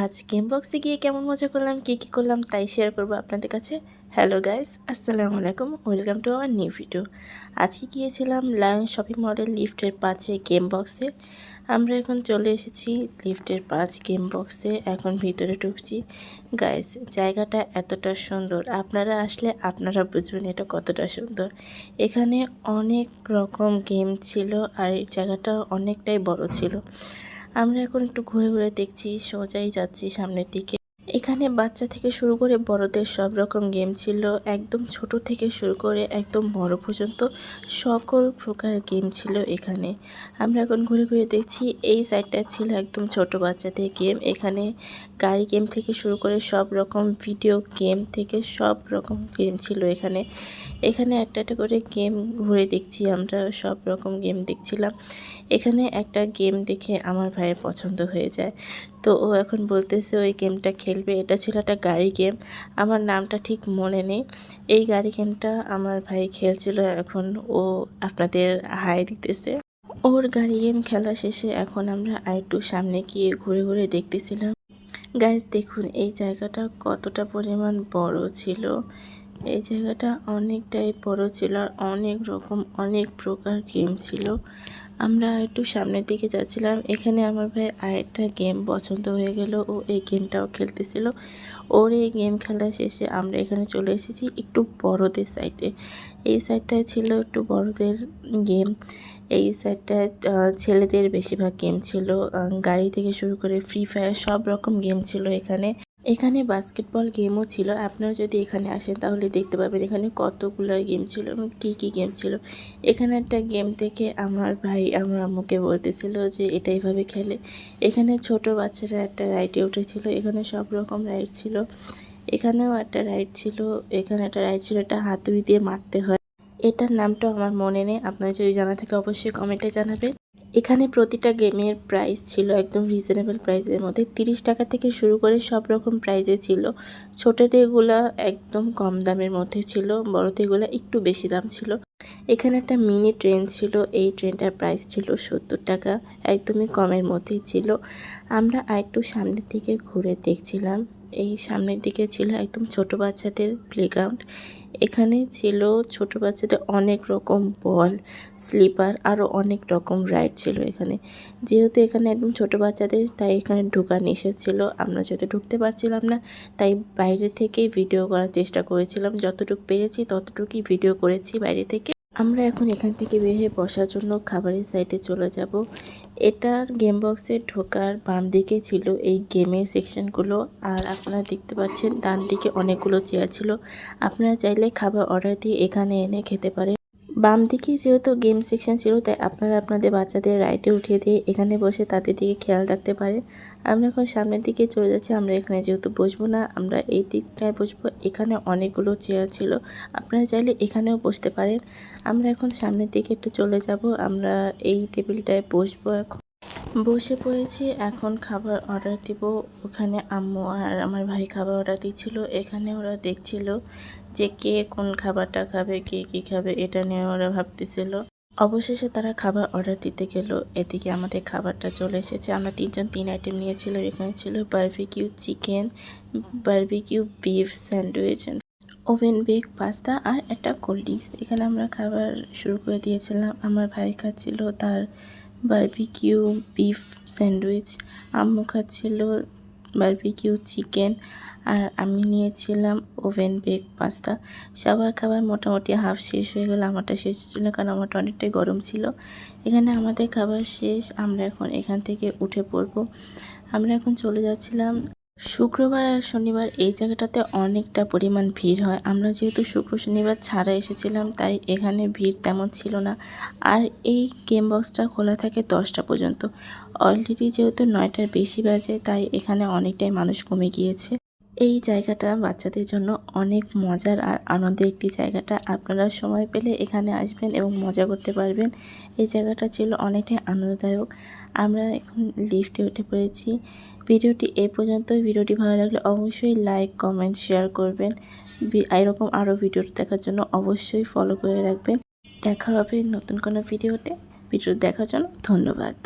আজ গেম বক্সে গিয়ে কেমন মজা করলাম, কী করলাম তাই শেয়ার করব আপনাদের কাছে। হ্যালো গাইস, আসসালামু আলাইকুম, welcome to our new video. আজকে গিয়েছিলাম লায়ন শপিং মলের লিফটের 5 গেম বক্সে। আমরা এখন চলে এসেছি লিফটের 5 গেম বক্সে, এখন ভিতরে ঢুকছি। গাইস, জায়গাটা এতটা সুন্দর, আপনারা আসলে আপনারা বুঝবেন এটা কতটা সুন্দর। এখানে অনেক রকম গেম ছিল আর এই জায়গাটা অনেকটাই বড় ছিল। আমরা এখন একটু ঘুরে ঘুরে দেখছি, সোজাই যাচ্ছি সামনের দিকে। এখানে বাচ্চা থেকে শুরু করে বড়দের সব রকম গেম ছিল, একদম ছোট থেকে শুরু করে একদম বড় পর্যন্ত সকল প্রকার গেম ছিল এখানে। আমরা এখন ঘুরে ঘুরে দেখছি, এই সাইডটা ছিল একদম ছোট বাচ্চাদের গেম। এখানে গাড়ি গেম থেকে শুরু করে সব রকম ভিডিও গেম থেকে সব রকম গেম ছিল এখানে। এখানে একটা একটা করে গেম ঘুরে দেখছি, আমরা সব রকম গেম দেখছিলাম। এখানে একটা গেম দেখে আমার ভাইয়ের পছন্দ হয়ে যায়, তো ও এখন বলতেছে ওই গেমটা খেলবে। এটা ছিল একটা গাড়ি গেম, আমার নামটা ঠিক মনে নেই। এই গাড়ি গেমটা আমার ভাই খেলছিল, এখন ও আপনাদের হাই দিতেছে। ওর গাড়ি গেম খেলা শেষে এখন আমরা আরেকটু সামনে গিয়ে ঘুরে ঘুরে দেখতেছিলাম। গাইস দেখুন, এই জায়গাটা কতটা পরিমাণ বড় ছিল। এই জায়গাটা অনেকটাই বড় ছিল আর অনেক রকম অনেক প্রকার গেম ছিল। আমরা একটু সামনের দিকে যাচ্ছিলাম, এখানে আমার ভাই আরেকটা গেম পছন্দ হয়ে গেল, ও এই গেমটাও খেলতেছিল। ওর এই গেম খেলা শেষে আমরা এখানে চলে এসেছি একটু বড়দের সাইডে। এই সাইডটায় ছিল একটু বড়দের গেম, এই সাইডটায় ছেলেদের বেশিরভাগ গেম ছিল। গাড়ি থেকে শুরু করে ফ্রি ফায়ার সব রকম গেম ছিল এখানে। এখানে বাস্কেটবল গেমও ছিল, আপনারা যদি এখানে আসেন তাহলে দেখতে পাবেন এখানে কতগুলো গেম ছিল এবং কী গেম ছিল। এখানে একটা গেম থেকে আমার ভাই আমার আম্মুকে বলতেছিল যে এটা এইভাবে খেলে। এখানে ছোট বাচ্চারা একটা রাইডে উঠেছিল, এখানে সব রকম রাইড ছিল। এখানেও একটা রাইড ছিল, এখানে একটা রাইড ছিল, এটা হাতুড়ি দিয়ে মারতে হয়। এটার নামটা আমার মনে নেই, আপনারা যদি জানা থাকে অবশ্যই কমেন্টে জানাবেন। এখানে প্রতিটা গেমের প্রাইস ছিল একদম রিজনেবল প্রাইসের মধ্যে, 30 টাকা থেকে শুরু করে সব রকম প্রাইসে ছিল। ছোটদেরগুলা একদম কম দামের মধ্যে ছিল, বড়দেরগুলা একটু বেশি দাম ছিল। এখানে একটা মিনি ট্রেন ছিল, এই ট্রেনটার প্রাইস ছিল 70 টাকা, একদমই কমের মধ্যেই ছিল। আমরা আরেকটু সামনের দিকে ঘুরে দেখছিলাম, এই সামনের দিকে ছিল একদম ছোট বাচ্চাদের প্লেগ্রাউন্ড। এখানে ছিল ছোট বাচ্চাদের অনেক রকম বল, স্লিপার, আরও অনেক রকম রাইড ছিল এখানে। যেহেতু এখানে একদম ছোট বাচ্চাদের, তাই এখানে ঢোকা নিষেধ ছিল। আমরা যেহেতু ঢুকতে পারছিলাম না, তাই বাইরে থেকেই ভিডিও করার চেষ্টা করেছিলাম, যতটুকু পেরেছি ততটুকুই ভিডিও করেছি বাইরে থেকে। আমরা এখন এখান থেকে বের হয়ে বসার জন্য খাবারের সাইডে চলে যাব। এটার গেম বক্সে ঢোকার বাম দিকে ছিল এই গেমের সেকশনগুলো, আর আপনারা দেখতে পাচ্ছেন ডান দিকে অনেকগুলো চেয়ার ছিল। আপনারা চাইলে খাবার অর্ডার দিয়ে এখানে এনে খেতে পারেন। বাম দিকে যেহেতু গেম সেকশন ছিল, তাই আপনারা আপনাদের বাচ্চাদের রাইডে উঠিয়ে দিয়ে এখানে বসে তাদের দিকে খেয়াল রাখতে পারেন। আমরা এখন সামনের দিকে চলে যাচ্ছি, আমরা এখানে যেহেতু বসবো না, আমরা এই দিকটায় বসবো। এখানে অনেকগুলো চেয়ার ছিল, আপনারা চাইলে এখানেও বসতে পারেন। আমরা এখন সামনের দিকে একটু চলে যাব, আমরা এই টেবিলটায় বসবো। এখন বসে পড়েছি, এখন খাবার অর্ডার দিব। ওখানে আম্মু আর আমার ভাই খাবার অর্ডার দিচ্ছিল, এখানে ওরা দেখছিল যে কে কোন খাবারটা খাবে, কে কী খাবে, এটা নিয়ে ওরা ভাবতেছিল। অবশেষে তারা খাবার অর্ডার দিতে গেল, এদিকে আমাদের খাবারটা চলে এসেছে। আমরা 3 জন 3 আইটেম নিয়েছিলাম। এখানে ছিল barbecue chicken, barbecue beef sandwich, oven bake pasta আর একটা কোল্ড ড্রিঙ্কস। এখানে আমরা খাবার শুরু করে দিয়েছিলাম। আমার ভাই খাচ্ছিল তার বারবিকিউ বিফ স্যান্ডউইচ, আম্মু খাচ্ছিল বারবিকিউ চিকেন, আর আমি নিয়েছিলাম ওভেন বেক পাস্তা। সবার খাবার মোটামুটি হাফ শেষ হয়ে গেল, আমারটা শেষ ছিল না কারণ আমারটা অনেকটাই গরম ছিল। এখানে আমাদের খাবার শেষ, আমরা এখন এখান থেকে উঠে পড়ব। আমরা এখন চলে যাচ্ছিলাম। শুক্রবার আর শনিবার এই জায়গাটাতে অনেকটা পরিমাণ ভিড় হয়। আমরা যেহেতু শুক্র শনিবার ছাড়া এসেছিলাম, তাই এখানে ভিড় তেমন ছিল না। আর এই গেম বক্সটা খোলা থাকে 10টা পর্যন্ত। অলরেডি যেহেতু 9টার বেশি বাজে, তাই এখানে অনেকটাই মানুষ কমে গিয়েছে। এই জায়গাটা বাচ্চাদের জন্য অনেক মজার আর আনন্দের একটি জায়গাটা, আপনারা সময় পেলে এখানে আসবেন এবং মজা করতে পারবেন। এই জায়গাটা ছিল অনেকটাই আনন্দদায়ক। আমরা এখন লিফটে উঠে পড়েছি। ভিডিওটি এই পর্যন্তই। ভিডিওটি ভালো লাগলে অবশ্যই লাইক কমেন্ট শেয়ার করবেন। এরকম আরও ভিডিও দেখার জন্য অবশ্যই ফলো করে রাখবেন। দেখা হবে নতুন কোনো ভিডিওতে। ভিডিও দেখার জন্য ধন্যবাদ।